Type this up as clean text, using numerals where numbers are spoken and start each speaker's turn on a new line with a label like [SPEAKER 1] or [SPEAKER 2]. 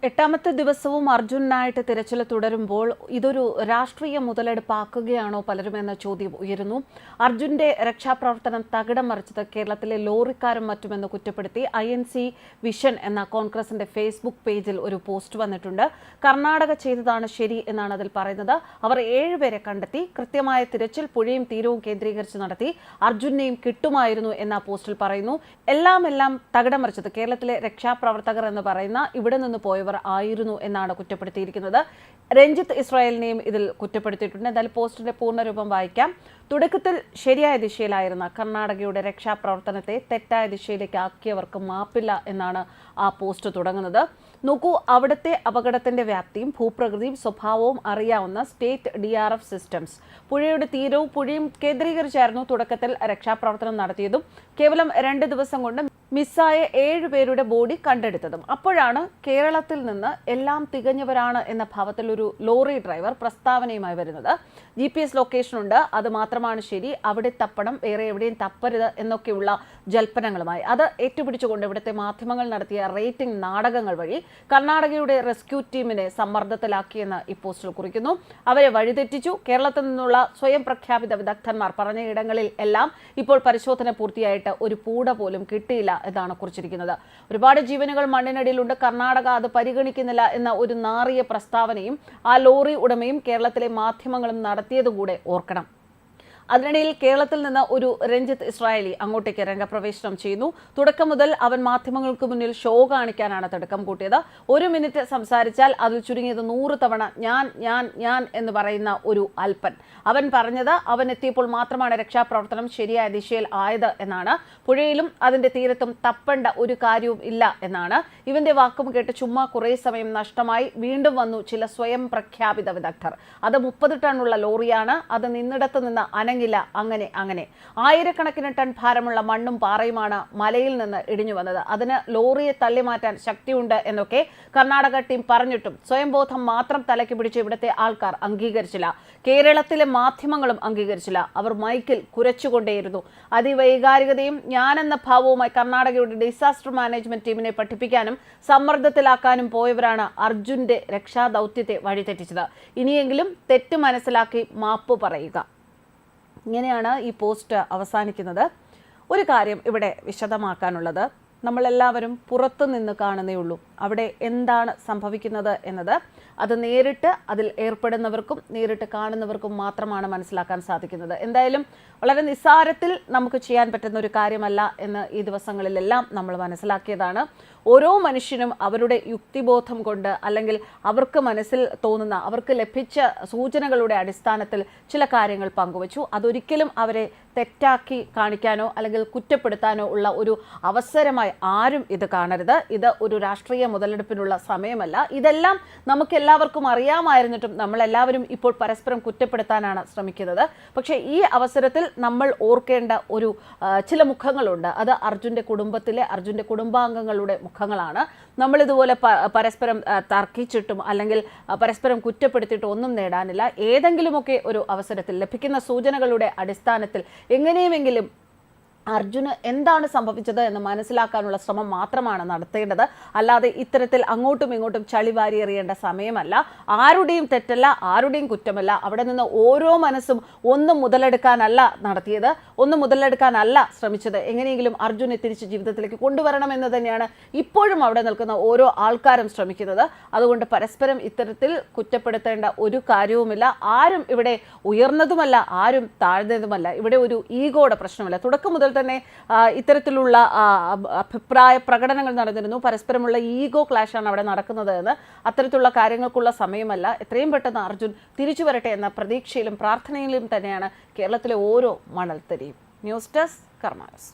[SPEAKER 1] എട്ടാമത്തെ ദിവസവും അർജുനായിട്ട് തിരച്ചിൽ തുടരുമ്പോൾ ഇതൊരു രാഷ്ട്രീയ മുതലെടുപ്പാക്കുകയാണോ പലരുമെന്ന ചോദ്യം ഉയരുന്നു. അർജുന്റെ രക്ഷാപ്രവർത്തനം തകിടം മറിച്ചത് കേരളത്തിലെ ലോറിക്കാരും മറ്റുമെന്ന് കുറ്റപ്പെടുത്തി INC വിഷൻ എന്ന കോൺഗ്രസിന്റെ ഫേസ്ബുക്ക് പേജിൽ ഒരു പോസ്റ്റ് വന്നിട്ടുണ്ട്. കർണാടക ചെയ്തതാണ് ശരി എന്നാണ് അതിൽ പറയുന്നത്. അവർ 7 പേരെ കണ്ടെത്തി, കൃത്യമായ തിരച്ചിൽ പുഴയും തീരവും കേന്ദ്രീകരിച്ച് നടത്തി, അർജുനെയും കിട്ടുമായിരുന്നു എന്ന പോസ്റ്റിൽ പറയുന്നു. എല്ലാം തകിടം മറിച്ചത് കേരളത്തിലെ രക്ഷാപ്രവർത്തകർ എന്ന് പറയുന്ന ഇവിടെ നിന്ന് പോയവർ ആയിരുന്നു എന്നാണ് കുറ്റപ്പെടുത്തിയിരിക്കുന്നത്. രഞ്ജിത്ത് ഇസ്രായേലിനെയും ഇതിൽ കുറ്റപ്പെടുത്തിയിട്ടുണ്ട്. എന്തായാലും പോസ്റ്റിന്റെ പൂർണ്ണരൂപം വായിക്കാം. തുടക്കത്തിൽ ശരിയായ ദിശയിലായിരുന്ന കർണാടകയുടെ രക്ഷാപ്രവർത്തനത്തെ തെറ്റായ ദിശയിലേക്ക് ആക്കിയവർക്ക് മാപ്പില്ല എന്നാണ് ആ പോസ്റ്റ് തുടങ്ങുന്നത്. നോക്കൂ, അവിടുത്തെ അപകടത്തിന്റെ വ്യാപ്തിയും ഭൂപ്രകൃതിയും സ്വഭാവവും അറിയാവുന്ന സ്റ്റേറ്റ് DRF സിസ്റ്റംസ് പുഴയുടെ തീരവും പുഴയും കേന്ദ്രീകരിച്ചായിരുന്നു തുടക്കത്തിൽ രക്ഷാപ്രവർത്തനം നടത്തിയതും കേവലം 2 ദിവസം കൊണ്ട് മിസ്സായ 7 പേരുടെ ബോഡി കണ്ടെടുത്തതും. അപ്പോഴാണ് കേരളത്തിൽ നിന്ന് എല്ലാം തികഞ്ഞവരാണ് എന്ന ഭാവത്തിൽ ഒരു ലോറി ഡ്രൈവർ പ്രസ്താവനയുമായി വരുന്നത്. GPS ലൊക്കേഷനുണ്ട്, അത് മാത്രമാണ് ശരി, അവിടെ തപ്പണം, വേറെ എവിടെയും തപ്പരുത് എന്നൊക്കെയുള്ള ജൽപ്പനങ്ങളുമായി അത് ഏറ്റുപിടിച്ചുകൊണ്ട് ഇവിടുത്തെ മാധ്യമങ്ങൾ നടത്തിയ റേറ്റിംഗ് നാടകങ്ങൾ വഴി കർണാടകയുടെ റെസ്ക്യൂ ടീമിനെ സമ്മർദ്ദത്തിലാക്കിയെന്ന് ഈ പോസ്റ്റിൽ കുറിക്കുന്നു. അവരെ വഴിതെറ്റിച്ചു. കേരളത്തിൽ നിന്നുള്ള സ്വയം പ്രഖ്യാപിത വിദഗ്ധന്മാർ പറഞ്ഞ ഇടങ്ങളിൽ എല്ലാം ഇപ്പോൾ പരിശോധന പൂർത്തിയായിട്ട് ഒരു പൂട പോലും കിട്ടിയില്ല എന്നാണ് കുറിച്ചിരിക്കുന്നത്. ഒരുപാട് ജീവനുകൾ മണ്ണിനടിയിലുണ്ട്, കർണാടക അത് പരിഗണിക്കുന്നില്ല എന്ന ഒരു നാറിയ പ്രസ്താവനയും ആ ലോറി ഉടമയും കേരളത്തിലെ മാധ്യമങ്ങളും നടത്തിയതുകൂടെ ഓർക്കണം. അതിനിടയിൽ കേരളത്തിൽ നിന്ന് ഒരു രഞ്ജിത്ത് ഇസ്രായേലി അങ്ങോട്ടേക്ക് രംഗപ്രവേശനം ചെയ്യുന്നു. തുടക്കം മുതൽ അവൻ മാധ്യമങ്ങൾക്ക് മുന്നിൽ ഷോ കാണിക്കാനാണ് തുടക്കം കൂട്ടിയത്. 1 മിനിറ്റ് സംസാരിച്ചാൽ അതിൽ ചുരുങ്ങിയത് 100 തവണ ഞാൻ എന്ന് പറയുന്ന ഒരു അൽപ്പൻ. അവൻ പറഞ്ഞത് അവൻ എത്തിയപ്പോൾ മാത്രമാണ് രക്ഷാപ്രവർത്തനം ശരിയായ ദിശയിൽ ആയത് എന്നാണ്. പുഴയിലും അതിന്റെ തീരത്തും തപ്പേണ്ട ഒരു കാര്യവും ഇല്ല എന്നാണ്. ഇവന്റെ വാക്കും കേട്ട് ചുമ്മാ കുറേ സമയം നഷ്ടമായി. വീണ്ടും വന്നു ചില സ്വയം പ്രഖ്യാപിത വിദഗ്ധർ. അത് 30 ടണ്ണുള്ള ലോറിയാണ്, അത് നിന്നിടത്ത് നിന്ന് അങ്ങനെ ആയിരക്കണക്കിന് ടൺ ഭാരമുള്ള മണ്ണും പാറയുമാണ് മലയിൽ നിന്ന് ഇടിഞ്ഞു വന്നത്. അതിന് ലോറിയെ തള്ളിമാറ്റാൻ ശക്തിയുണ്ട് എന്നൊക്കെ കർണാടക ടീം പറഞ്ഞിട്ടും സ്വയംബോധം മാത്രം തലയ്ക്ക് പിടിച്ച് ഇവിടുത്തെ ആൾക്കാർ അംഗീകരിച്ചില്ല. കേരളത്തിലെ മാധ്യമങ്ങളും അംഗീകരിച്ചില്ല. അവർ മൈക്കിൽ കുരച്ചുകൊണ്ടേയിരുന്നു. അതിവൈകാരികതയും ഞാനെന്ന ഭാവവുമായി കർണാടകയുടെ ഡിസാസ്റ്റർ മാനേജ്മെന്റ് ടീമിനെ പഠിപ്പിക്കാനും സമ്മർദ്ദത്തിലാക്കാനും പോയവരാണ് അർജുന്റെ രക്ഷാദൗത്യത്തെ വഴിതെറ്റിച്ചത്. ഇനിയെങ്കിലും തെറ്റ് മനസ്സിലാക്കി മാപ്പ് പറയുക. ഇങ്ങനെയാണ് ഈ പോസ്റ്റ് അവസാനിക്കുന്നത്. ഒരു കാര്യം ഇവിടെ വിശദമാക്കാനുള്ളത്, നമ്മളെല്ലാവരും പുറത്തു നിന്ന് കാണുന്നേ ഉള്ളൂ. അവിടെ എന്താണ് സംഭവിക്കുന്നത് എന്നത് അത് നേരിട്ട് അതിൽ ഏർപ്പെടുന്നവർക്കും നേരിട്ട് കാണുന്നവർക്കും മാത്രമാണ് മനസ്സിലാക്കാൻ സാധിക്കുന്നത്. എന്തായാലും വളരെ നിസ്സാരത്തിൽ നമുക്ക് ചെയ്യാൻ പറ്റുന്ന ഒരു കാര്യമല്ല എന്ന് ഈ ദിവസങ്ങളിലെല്ലാം നമ്മൾ മനസ്സിലാക്കിയതാണ്. ഓരോ മനുഷ്യനും അവരുടെ യുക്തിബോധം കൊണ്ട് അല്ലെങ്കിൽ അവർക്ക് മനസ്സിൽ തോന്നുന്ന അവർക്ക് ലഭിച്ച സൂചനകളുടെ അടിസ്ഥാനത്തിൽ ചില കാര്യങ്ങൾ പങ്കുവച്ചു. അതൊരിക്കലും അവരെ തെറ്റാക്കി കാണിക്കാനോ അല്ലെങ്കിൽ കുറ്റപ്പെടുത്താനോ ഉള്ള ഒരു അവസരമായി ആരും ഇത് കാണരുത്. ഇത് ഒരു രാഷ്ട്രീയ മുതലെടുപ്പിനുള്ള സമയമല്ല. ഇതെല്ലാം നമുക്കെല്ലാവർക്കും അറിയാമായിരുന്നിട്ടും നമ്മളെല്ലാവരും ഇപ്പോൾ പരസ്പരം കുറ്റപ്പെടുത്താനാണ് ശ്രമിക്കുന്നത്. പക്ഷേ ഈ അവസരത്തിൽ നമ്മൾ ഓർക്കേണ്ട ചില മുഖങ്ങളുണ്ട്. അത് അർജുൻ്റെ കുടുംബാംഗങ്ങളുടെ മുഖങ്ങളാണ്. നമ്മളിതുപോലെ പരസ്പരം തർക്കിച്ചിട്ടും അല്ലെങ്കിൽ പരസ്പരം കുറ്റപ്പെടുത്തിയിട്ടും ഒന്നും നേടാനില്ല. ഏതെങ്കിലുമൊക്കെ ഒരു അവസരത്തിൽ ലഭിക്കുന്ന സൂചനകളുടെ അടിസ്ഥാനത്തിൽ എങ്ങനെയുമെങ്കിലും അർജുന് എന്താണ് സംഭവിച്ചത് എന്ന് മനസ്സിലാക്കാനുള്ള ശ്രമം മാത്രമാണ് നടത്തേണ്ടത്. അല്ലാതെ ഇത്തരത്തിൽ അങ്ങോട്ടും ഇങ്ങോട്ടും ചളിവാരി എറിയേണ്ട സമയമല്ല. ആരുടെയും തെറ്റല്ല, ആരുടെയും കുറ്റമല്ല. അവിടെ നിന്ന് ഓരോ മനസ്സും ഒന്നും മുതലെടുക്കാനല്ല നടത്തിയത്, ഒന്നും മുതലെടുക്കാനല്ല ശ്രമിച്ചത്. എങ്ങനെയെങ്കിലും അർജുനെ തിരിച്ച് ജീവിതത്തിലേക്ക് കൊണ്ടുവരണമെന്ന് തന്നെയാണ് ഇപ്പോഴും അവിടെ നിൽക്കുന്ന ഓരോ ആൾക്കാരും ശ്രമിക്കുന്നത്. അതുകൊണ്ട് പരസ്പരം ഇത്തരത്തിൽ കുറ്റപ്പെടുത്തേണ്ട ഒരു കാര്യവുമില്ല. ആരും ഇവിടെ ഉയർന്നതുമല്ല, ആരും താഴ്ന്നതുമല്ല. ഇവിടെ ഒരു ഈഗോയുടെ പ്രശ്നമല്ല. തുടക്കം മുതൽ തന്നെ ഇത്തരത്തിലുള്ള അഭിപ്രായ പ്രകടനങ്ങൾ നടന്നിരുന്നു. പരസ്പരമുള്ള ഈഗോ ക്ലാഷാണ് അവിടെ നടക്കുന്നത് എന്ന്. അത്തരത്തിലുള്ള കാര്യങ്ങൾക്കുള്ള സമയമല്ല. എത്രയും പെട്ടെന്ന് അർജുൻ തിരിച്ചു വരട്ടെ എന്ന പ്രതീക്ഷയിലും പ്രാർത്ഥനയിലും തന്നെയാണ് കേരളത്തിലെ ഓരോ മണൽത്തരിയും. News desk കർമാനസ്.